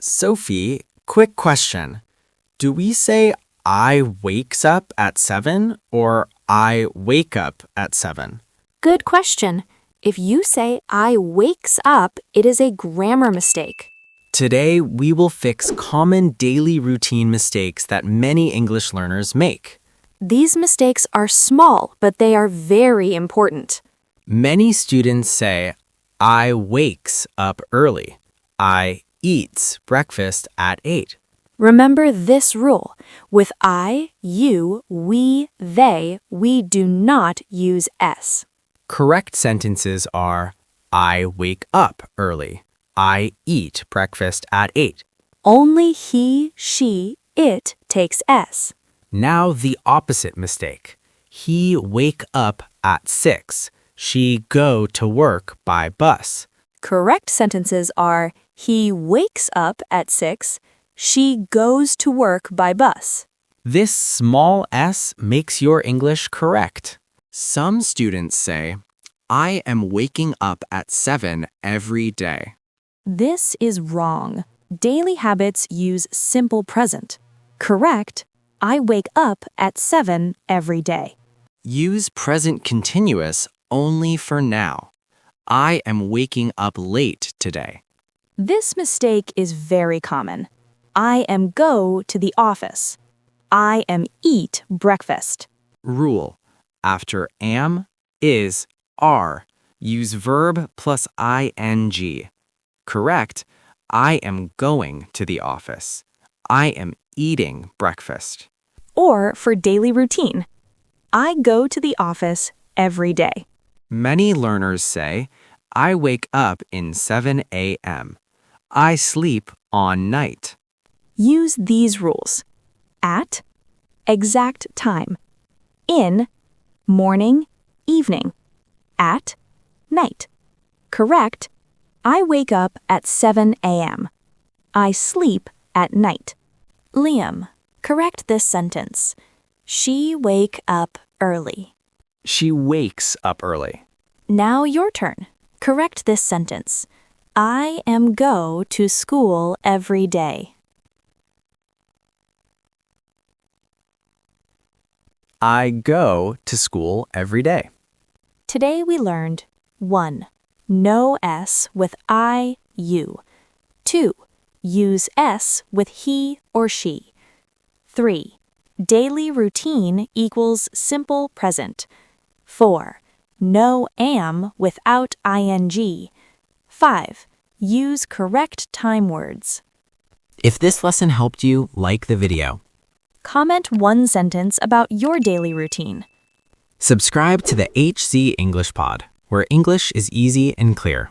Sophie, quick question. Do we say I wakes up at 7 or I wake up at 7? Good question. If you say I wakes up, it is a grammar mistake. Today, we will fix common daily routine mistakes that many English learners make. These mistakes are small, but they are very important. Many students say, I wakes up early. I eats breakfast at 8. Remember this rule. With I, you, we, they, we do not use S. Correct sentences are, I wake up early. I eat breakfast at 8. Only he, she, it takes S. Now the opposite mistake. He wake up at 6. She go to work by bus. Correct sentences are he wakes up at 6. She goes to work by bus. This small s makes your English correct. Some students say, I am waking up at 7 every day. This is wrong. Daily habits use simple present. Correct, I wake up at 7 every day. Use present continuous only for now. I am waking up late today. This mistake is very common. I am go to the office. I am eat breakfast. Rule. After am, is, are, use verb plus ing. Correct, I am going to the office. I am eating breakfast. Or for daily routine, I go to the office every day. Many learners say, I wake up in 7 a.m. I sleep on night. Use these rules. At, exact time. In, morning, evening. At, night. Correct, I wake up at 7 a.m. I sleep at night. Liam, correct this sentence. She wake up early. She wakes up early. Now your turn. Correct this sentence. I am go to school every day. I go to school every day. Today we learned 1. No S with I, you. 2. Use S with he or she. 3. Daily routine equals simple present. 4. No am without ing. 5. Use correct time words. If this lesson helped you, like the video. Comment one sentence about your daily routine. Subscribe to the HC English Pod, where English is easy and clear.